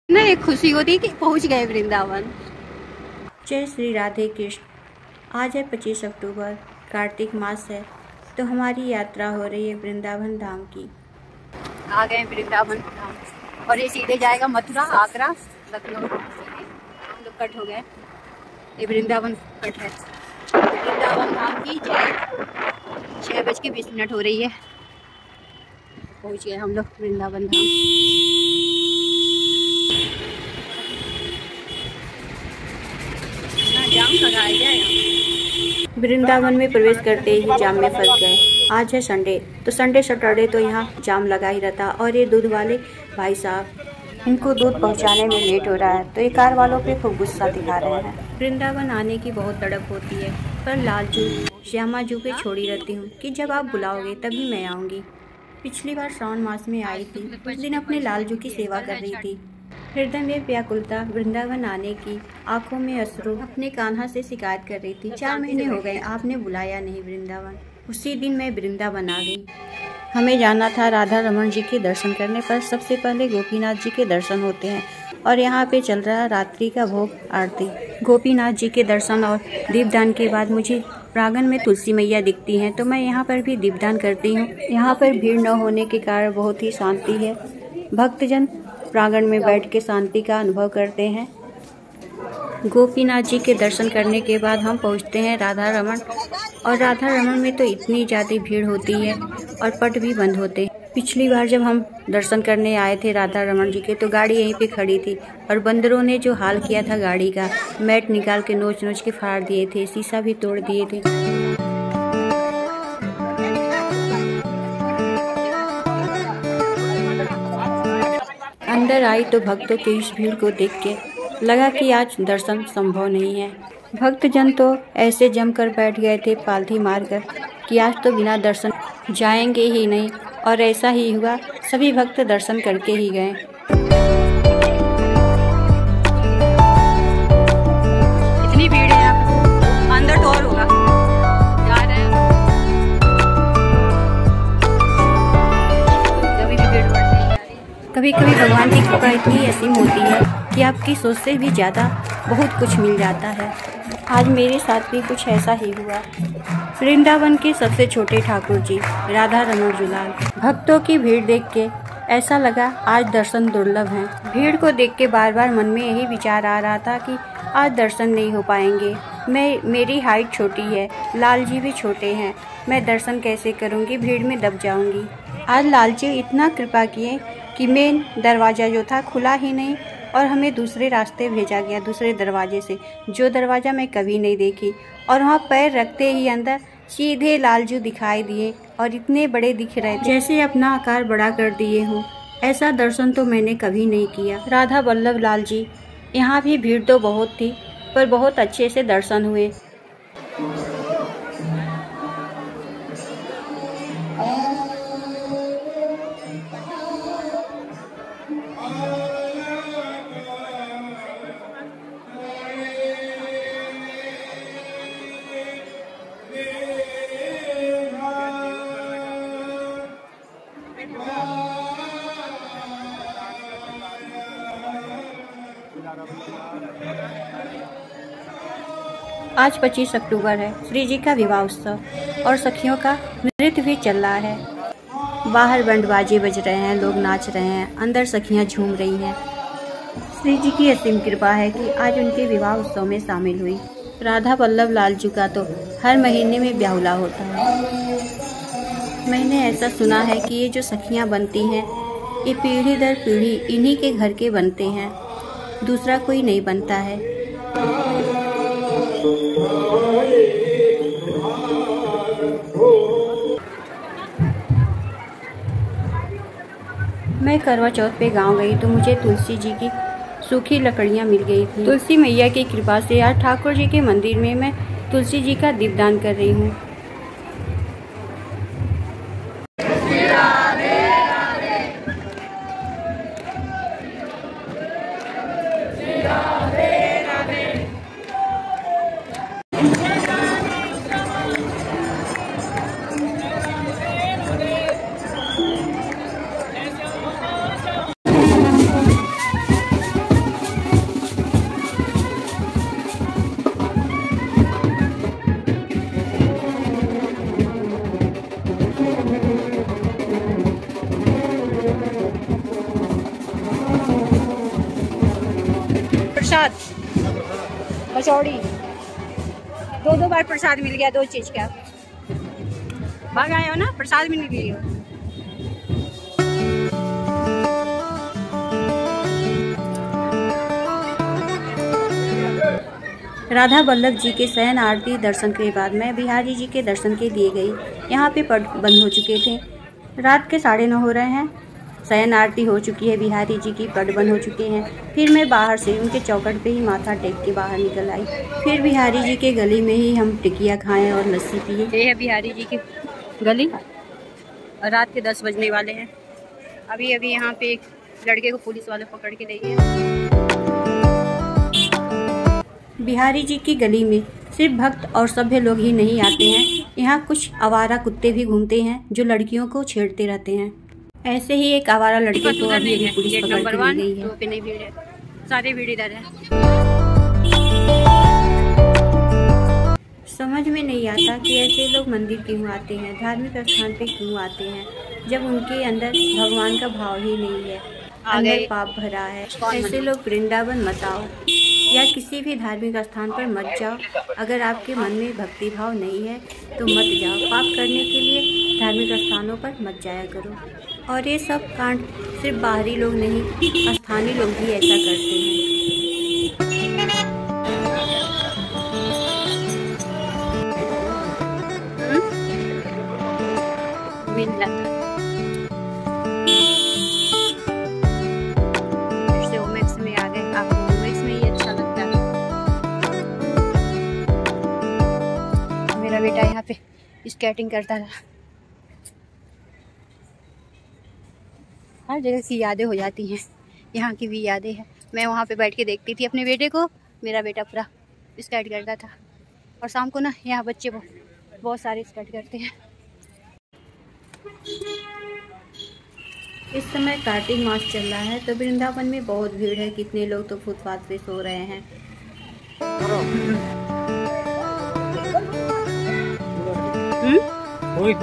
ना एक खुशी होती कि पहुंच गए वृंदावन। जय श्री राधे कृष्ण। आज है 25 अक्टूबर, कार्तिक मास है, तो हमारी यात्रा हो रही है वृंदावन धाम की। आ गए वृंदावन धाम और ये सीधे जाएगा मथुरा, आगरा, लखनऊ। हम लोग कट हो गए, ये वृंदावन कट है। वृंदावन धाम की जय। 6:20 हो रही है, पहुंच गए हम लोग वृंदावन धाम। जाम लगाया गया। वृंदावन में प्रवेश करते ही जाम में फंस गए। आज है संडे, तो संडे सैटरडे तो यहाँ जाम लगा ही रहता। और ये दूध वाले भाई साहब, इनको दूध पहुँचाने में लेट हो रहा है, तो ये कार वालों पे खूब गुस्सा दिखा रहे हैं। वृंदावन आने की बहुत तड़प होती है, पर लालजू श्यामा जू पे छोड़ी रहती हूँ कि जब आप बुलाओगे तभी मैं आऊँगी। पिछली बार श्रावण मास में आई थी, उस दिन अपने लालजू की सेवा कर रही थी। हृदय में व्याकुलता, वृंदावन आने की, आंखों में अश्रु, अपने कान्हा से शिकायत कर रही थी। 4 महीने हो गए, आपने बुलाया नहीं वृंदावन। उसी दिन मैं वृंदावन आ गई। हमें जाना था राधा रमन जी के दर्शन करने, पर सबसे पहले गोपीनाथ जी के दर्शन होते हैं और यहाँ पे चल रहा है रात्रि का भोग आरती। गोपीनाथ जी के दर्शन और दीपदान के बाद मुझे प्रांगण में तुलसी मैया दिखती हैं, तो मैं यहाँ पर भी दीपदान करती हूँ। यहाँ पर भीड़ न होने के कारण बहुत ही शांति है। भक्तजन प्रांगण में बैठ के शांति का अनुभव करते हैं। गोपीनाथ जी के दर्शन करने के बाद हम पहुँचते हैं राधा रमन, और राधा रमन में तो इतनी ज़्यादा भीड़ होती है और पट भी बंद होते हैं। पिछली बार जब हम दर्शन करने आए थे राधा रमन जी के, तो गाड़ी यहीं पे खड़ी थी और बंदरों ने जो हाल किया था गाड़ी का, मैट निकाल के नोच नोच के फाड़ दिए थे, शीशा भी तोड़ दिए थे। अंदर आई तो भक्तों की इस भीड़ को देख के लगा कि आज दर्शन संभव नहीं है। भक्तजन तो ऐसे जमकर बैठ गए थे पालथी मारकर कि आज तो बिना दर्शन जाएंगे ही नहीं, और ऐसा ही हुआ। सभी भक्त दर्शन करके ही गए। इतनी भीड़ है यहाँ, अंदर तो और होगा। जा रहे हैं, कभी भी भीड़ बढ़ती है। कभी कभी भगवान की कृपा इतनी असीम होती है कि आपकी सोच से भी ज़्यादा बहुत कुछ मिल जाता है। आज मेरे साथ भी कुछ ऐसा ही हुआ। वृंदावन के सबसे छोटे ठाकुर जी राधा रमन जुलाल, भक्तों की भीड़ देख के ऐसा लगा आज दर्शन दुर्लभ हैं। भीड़ को देख के बार बार मन में यही विचार आ रहा था कि आज दर्शन नहीं हो पाएंगे। मेरी हाइट छोटी है, लाल जी भी छोटे हैं, मैं दर्शन कैसे करूँगी, भीड़ में दब जाऊँगी। आज लाल जी इतना कृपा किए कि मेन दरवाज़ा जो था खुला ही नहीं और हमें दूसरे रास्ते भेजा गया, दूसरे दरवाजे से, जो दरवाज़ा मैं कभी नहीं देखी। और वहाँ पैर रखते ही अंदर सीधे लालजू दिखाई दिए और इतने बड़े दिख रहे थे जैसे अपना आकार बड़ा कर दिए हों। ऐसा दर्शन तो मैंने कभी नहीं किया। राधा वल्लभ लाल जी, यहाँ भी भीड़ तो बहुत थी, पर बहुत अच्छे से दर्शन हुए। आज 25 अक्टूबर है, श्री जी का विवाह उत्सव और सखियों का नृत्य भी चल रहा है। बाहर बैंड बाजे बज रहे हैं, लोग नाच रहे हैं, अंदर सखियां झूम रही हैं। श्री जी की असीम कृपा है कि आज उनके विवाह उत्सव में शामिल हुई। राधा वल्लभ लालजू का तो हर महीने में ब्याहुला होता है। मैंने ऐसा सुना है कि ये जो सखियां बनती हैं, ये पीढ़ी दर पीढ़ी इन्हीं के घर के बनते हैं, दूसरा कोई नहीं बनता है। मैं करवा चौथ पे गांव गई तो मुझे तुलसी जी की सूखी लकड़ियां मिल गई थी। तुलसी मैया की कृपा से आज ठाकुर जी के मंदिर में मैं तुलसी जी का दीपदान कर रही हूँ। प्रसाद कचौड़ी, दो बार प्रसाद मिल गया, 2 चीज का। भाग आए हो ना, प्रसाद भी नहीं लिए हो। राधा वल्लभ जी के शयन आरती दर्शन के बाद मैं बिहारी जी के दर्शन के लिए गई। यहाँ पे पट बंद हो चुके थे। रात के 9:30 हो रहे हैं। शयन आरती हो चुकी है, बिहारी जी की पट बंद हो चुके हैं। फिर मैं बाहर से उनके चौखट पे ही माथा टेक के बाहर निकल आई। फिर बिहारी जी के गली में ही हम टिकिया खाएं और लस्सी पिए। ये है बिहारी जी की गली और रात के 10 बजने वाले हैं। अभी यहाँ पे एक लड़के को पुलिस वाले पकड़ के ले गए। बिहारी जी की गली में सिर्फ भक्त और सभ्य लोग ही नहीं आते हैं। यहाँ कुछ आवारा कुत्ते भी घूमते हैं जो लड़कियों को छेड़ते रहते हैं। ऐसे ही एक आवारा लड़के को अभी पुलिस पकड़ के ले गई है। तो नहीं भीड़ है, सारे भीड़ इधर है। समझ में नहीं आता कि ऐसे लोग मंदिर क्यों आते हैं, धार्मिक स्थान पे क्यों आते हैं, जब उनके अंदर भगवान का भाव ही नहीं है, अंदर पाप भरा है। ऐसे लोग वृंदावन मत आओ या किसी भी धार्मिक स्थान पर मत जाओ। अगर आपके मन में भक्ति भाव नहीं है तो मत जाओ। पाप करने के लिए धार्मिक स्थानों पर मत जाया करो। और ये सब कांड सिर्फ बाहरी लोग नहीं, स्थानीय लोग भी ऐसा करते हैं। मेरा बेटा यहाँ पे स्केटिंग करता था। हर जगह की यादें हो जाती हैं, यहाँ की भी यादें हैं। मैं वहाँ पे बैठ के देखती थी अपने बेटे को। मेरा बेटा पूरा स्केट करता था और शाम को ना यहाँ बच्चे बहुत सारे स्केट करते हैं। इस समय कार्तिक मास चल रहा है तो वृंदावन में बहुत भीड़ है। कितने लोग तो फुटपाथ पे सो रहे हैं। पूरी